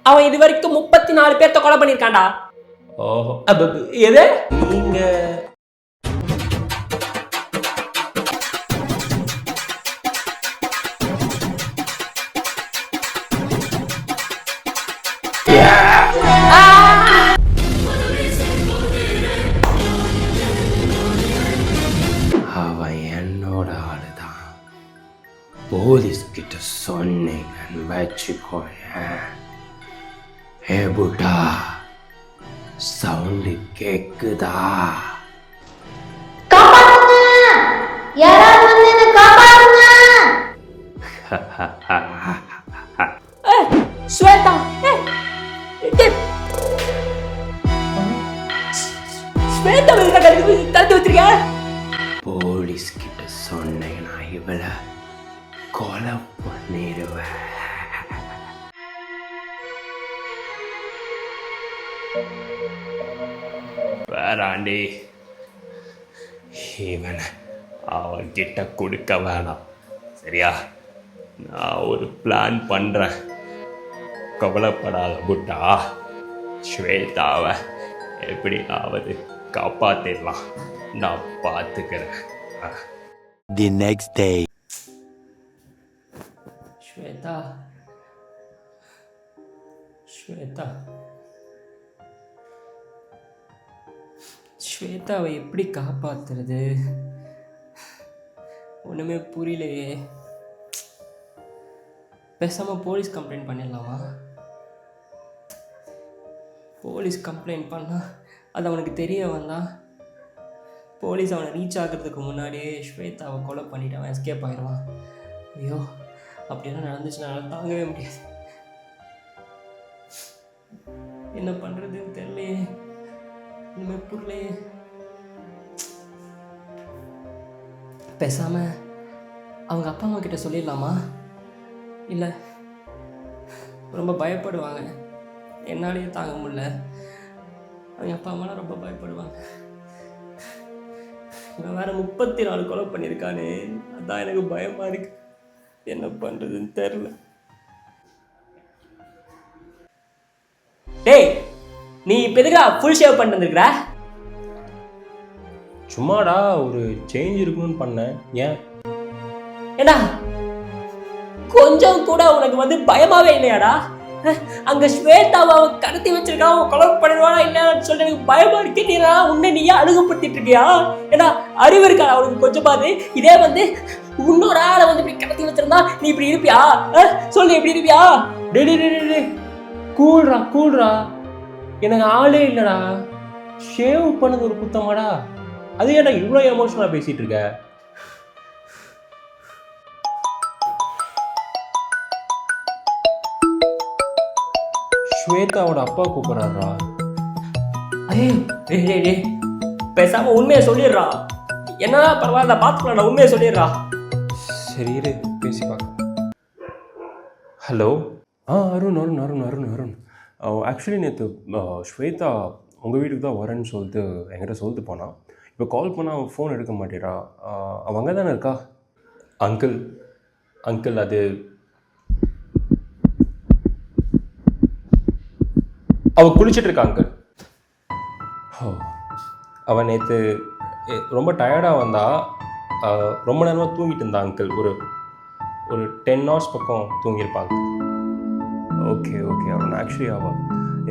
அவன் இது வரைக்கும் 34 பேர்த்த கொலை பண்ணியிருக்கான்டா. ஓஹோ எது நீங்க அவன் என்னோட ஆளுதான். போலீஸ் கிட்ட சொன்னீங்கன்னு வச்சுக்கோயேன். ஏ புட்டா, சவுண்டு கேக்குதா? ஸ்வேதா, ஸ்வேதா கலந்து வச்சிருக்க. போலீஸ் கிட்ட சொன்னீங்கன்னா இவளை கொலை பண்ணிடுவேன். வேறாண்டி, இவனை அவன்கிட்ட கொடுக்க வேணாம், சரியா? நான் ஒரு பிளான் பண்ணுறேன். கவலைப்படாத புட்டா, ஸ்வேதாவை எப்படியாவது காப்பாற்றிடலாம். நான் பார்த்துக்கிறேன். The next day. Shweta, Shweta, ஸ்வேதாவை எப்படி காப்பாத்துறது? ஒன்றுமே புரியலையே. பேசாமல் போலீஸ் கம்ப்ளைண்ட் பண்ணிடலாமா? போலீஸ் கம்ப்ளைண்ட் பண்ணால் அது அவனுக்கு தெரிய வந்தா போலீஸ் அவனை ரீச் ஆகிறதுக்கு முன்னாடியே ஸ்வேதாவை கொலை பண்ணிட்டு அவன் எஸ்கேப் ஆகிடுவான். ஐயோ, அப்படியெல்லாம் நடந்துச்சுன்னா தாங்கவே முடியாது. என்ன பண்ணுறதுன்னு தெரியலையே. இனிமே புரியலையே. பேசாமல் அவங்க அப்பா அம்மா கிட்ட சொல்லிடலாமா? இல்லை ரொம்ப பயப்படுவாங்க, என்னாலேயே தாங்க முடியல. அவங்க அப்பா அம்மாலாம் ரொம்ப பயப்படுவாங்க. இவன் வேற 34 கொலை பண்ணியிருக்கானே, அதான் எனக்கு பயமாக இருக்கு. என்ன பண்ணுறதுன்னு தெரில. டேய், நீ இப்போ எதுக்கா ஃபுல் ஷேவ் பண்ணிட்டு வந்துருக்குற? சும்மாடா ஒரு சேஞ்ச் இருக்கணும்னு பண்ணேன். ஏன்? ஏடா, கொஞ்சம் கூட உனக்கு பயமாவே இல்லையாடா? அங்க ஸ்வேதாவை கடத்தி வச்சிருக்கா, கொலை பண்ணிடுவானா இல்லைன்னு சொல்லி எனக்கு பயமா இருக்கு. நீயே அழுகுப்படுத்திட்டு இருக்கியா? ஏன்னா அறிவு இருக்கா அவனுக்கு கொஞ்சமாவது? இதே இன்னொரு ஆளை இப்படி கடத்தி வச்சிருந்தா நீ இப்படி இருப்பியா? சொல்லு, இப்படி இருப்பியா? டே கூல்ரா கூல்ரா, எனக்கு ஆளே இல்லடா. ஷேவ் பண்ணது ஒரு குத்தமாடா? அது ஏன்டா இவ்வளோ எமோஷனலாக பேசிட்டு இருக்க? ஸ்வேதாவோட அப்பா கூப்பிட்றாரா? பேசாம உண்மையை சொல்லிடுறா. என்னடா பரவாயில்ல, பார்த்துக்கலாம், உண்மையை சொல்லிடுறா. சரி இரு, பேசி பார்க்க. ஹலோ. அருண் அருண் அருண் அருண் அருண் ஆக்சுவலி நேற்று ஸ்வேதா உங்கள் வீட்டுக்கு தான் வரேன்னு சொல்லிட்டு என்கிட்ட சொல்லிட்டு போனான். இப்போ கால் பண்ணால் அவன் ஃபோன் எடுக்க மாட்டேறா. அவன் அங்கே தானே இருக்கா? அங்கிள் அது அவள் குளிச்சுட்டு இருக்கா அங்கிள். அவன் நேற்று ரொம்ப டயர்டாக வந்தா, ரொம்ப நேரமாக தூங்கிட்டு இருந்தா அங்கிள். ஒரு 10 hours பக்கம் தூங்கியிருப்பாங்க. ஓகே அவன் ஆக்சுவலி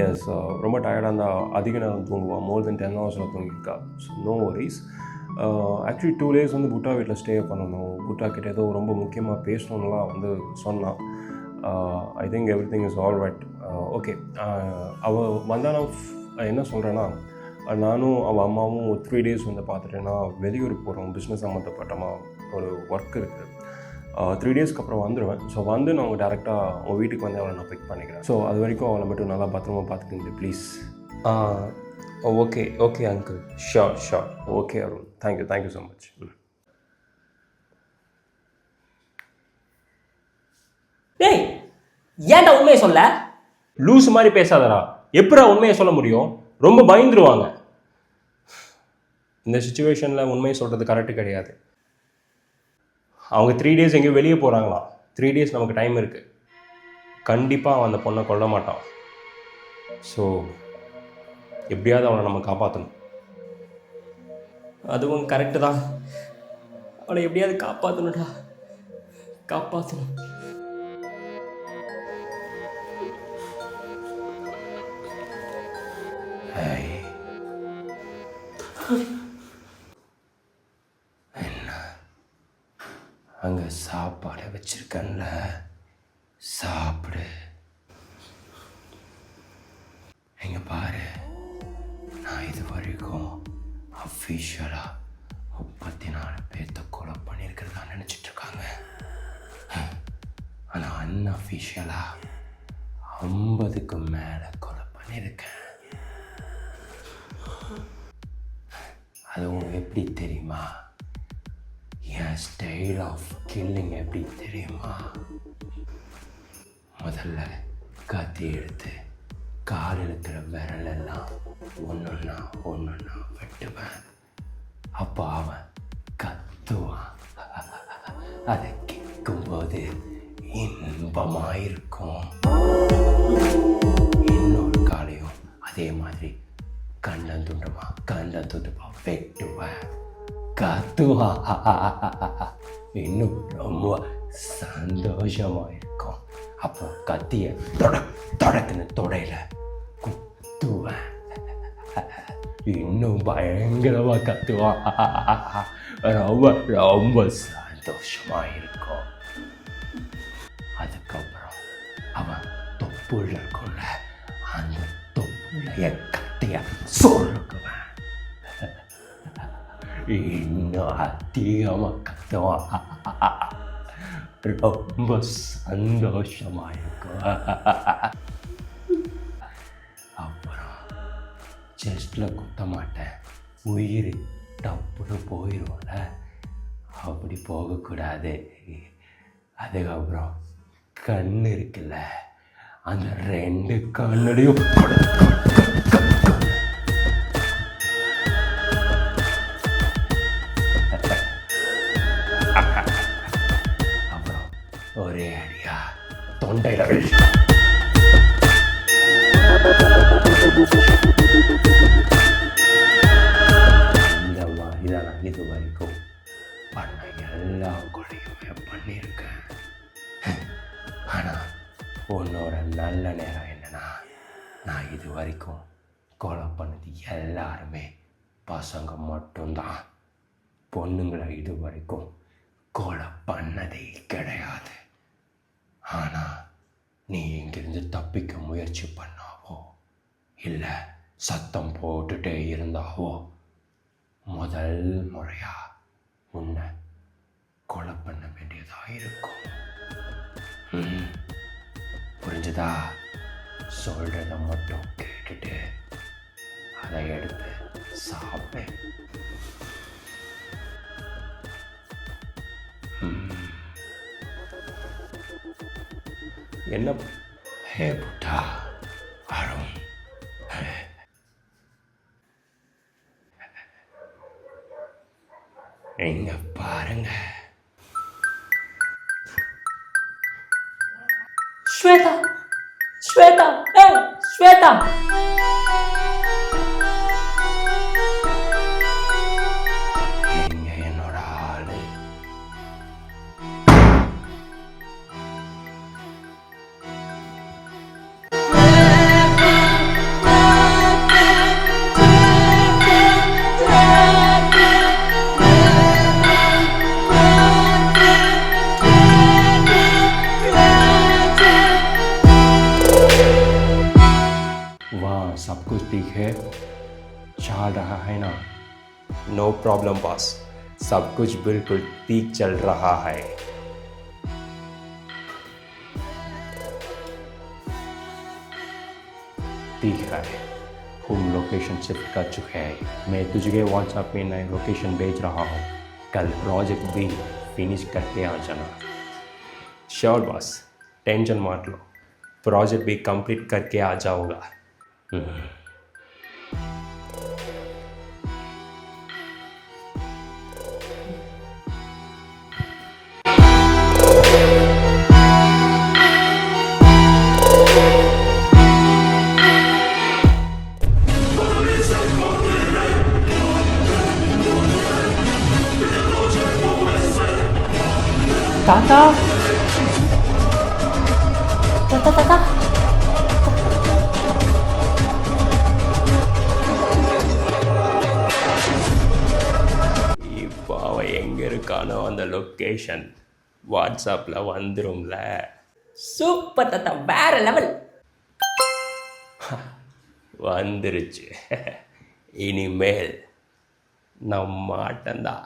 எஸ் ரொம்ப டயர்டாக இருந்தால் அதிக நேரம் தூங்குவான். மோர் தென் 10 hours தூங்கியிருக்கா. So no worries. Actually 2 days புட்டா வீட்டில் ஸ்டே பண்ணணும். புட்டா கிட்ட ஏதோ ரொம்ப முக்கியமாக பேசணும்லாம் சொன்னான். I think every thing is all right. Okay, அவள் வந்தால் நான் என்ன சொல்கிறேன்னா, நானும் அவள் அம்மாவும் 3 days பார்த்துட்டேன்னா வெளியூர் போகிறோம். பிஸ்னஸ் சம்மந்தப்பட்டமாக ஒரு ஒர்க் இருக்குது. 3 daysக்கு அப்புறம் வந்துடுவேன். ஸோ நான் அவங்க டேரெக்டாக உங்கள் வீட்டுக்கு அவளை நான் பிக் பண்ணிக்கிறேன். ஸோ அது வரைக்கும் அவளை மட்டும் நல்லா பத்திரமா பார்த்துக்கிங்க please. Okay uncle, sure. Okay Arun, thank you so much. டேய், ஏன்டா உண்மையை சொல்ல? லூஸ் மாதிரி பேசாதடா. எப்படா உண்மையை சொல்ல முடியும்? ரொம்ப பயந்துருவாங்க. இந்த சுச்சுவேஷனில் உண்மையை சொல்கிறது கரெக்டு கிடையாது. அவங்க 3 days எங்கேயோ வெளியே போகிறாங்களா? 3 days நமக்கு டைம் இருக்குது. கண்டிப்பாக அவன் அந்த பொண்ணை கொல்ல மாட்டான். ஸோ எப்படியாவது அவனை நம்ம காப்பாற்றணும். அதுவும் கரெக்டு தான். அவளை எப்படியாவது காப்பாற்றணும்டா, காப்பாற்றணும். அங்கே சாப்பாடை வச்சிருக்கேன்ல, சாப்பிடு. எங்க பாரு, நான் இது வரைக்கும் அஃபிஷியலாக 34 பேர்த்த கொலை பண்ணியிருக்கிறதா நினச்சிட்டு இருக்காங்க. ஆனால் அன்அஃபிஷியலாக 50க்கு மேலே கொலை பண்ணியிருக்கேன். அது உங்களுக்கு எப்படி தெரியுமா? என் ஸ்டைல் ஆஃப் கில்லிங் எப்படி தெரியுமா? முதல்ல கத்தி எடுத்து கால் இருக்கிற விரலெல்லாம் ஒன்றொன்னா வெட்டுவேன். அப்போ அவன் கத்துவான். அதை கேட்கும்போது இன்பமாக இருக்கும். இன்னொரு காலையும் அதே மாதிரி கண்ணன் துண்டுமா வெட்டுவேன். கத்துவா. இன்னும் ரொம்ப சந்தோஷமாக இருக்கும். அப்போ கத்திய தொடக்குன்னு தொடையில குத்துவேன். இன்னும் பயங்கரமாக கத்துவான். ரொம்ப ரொம்ப சந்தோஷமாக இருக்கும். அதுக்கப்புறம் அவன் தொப்புள்ள இருக்கும்ல, அந்த தொப்புள்ள என் கத்திய சொருக்குவேன். இன்னும் அதிகமாக கத்துவான். ரொம்ப சந்தோஷமாக இருக்கும். அப்புறம் செஸ்டில் குத்த மாட்டேன். உயிர் டப்புன்னு போயிடும்ல, அப்படி போகக்கூடாது. அதுக்கப்புறம் கண் இருக்குல்ல, அந்த 2 கண்ணுலையும் அப்புறம் ஒரே அடியா தொண்டையில் இந்த மாதிரி தான் நான் இது வரைக்கும் பண்ண எல்லா கொலையுமே பண்ணியிருக்கேன். ஆனால் உன்னோட நல்ல நேரம் என்னன்னா, நான் இது வரைக்கும் கொலை பண்ணது எல்லாருமே பசங்க மட்டும்தான். பொண்ணுங்களை இது வரைக்கும் கொலை பண்ணதே கிடையாது. ஆனால் நீ இங்கிருந்து தப்பிக்க முயற்சி பண்ணாவோ இல்லை சத்தம் போட்டுட்டே இருந்தாவோ முதல் முறையா உன்னை கொலை பண்ண வேண்டியதாக இருக்கும். புரிஞ்சுதா? சொல்கிறத மட்டும் கேட்டுட்டு அதை எடுத்து சாப்பிடு. என்ன ஹே புட்டா அருண், இங்க பாருங்க. ஸ்வேதா, ஸ்வேதா, ஏய் ஸ்வேதா. இங்க என்னோட ஆளு. सब कुछ ठीक है, चल रहा है ना? नो प्रॉब्लम बॉस, सब कुछ बिल्कुल ठीक चल रहा है. ठीक है, हम लोकेशन शिफ्ट कर चुके हैं. मैं तुझे व्हाट्सएप में नई लोकेशन भेज रहा हूँ. कल प्रोजेक्ट भी फिनिश करके आ जाना. श्योर बॉस, टेंशन मत लो, प्रोजेक्ट भी कंप्लीट करके आ जाऊँगा. தாத்தா தாத்தா தாத்தா இப்போ அவன் எங்கே இருக்கானோ அந்த லொக்கேஷன் வாட்ஸ்அப்பில் வந்துரும்ல. சூப்பர் தாத்தா, வேற லெவல். வந்துருச்சு. இனிமேல் நம்ம ஆட்டம்தான்.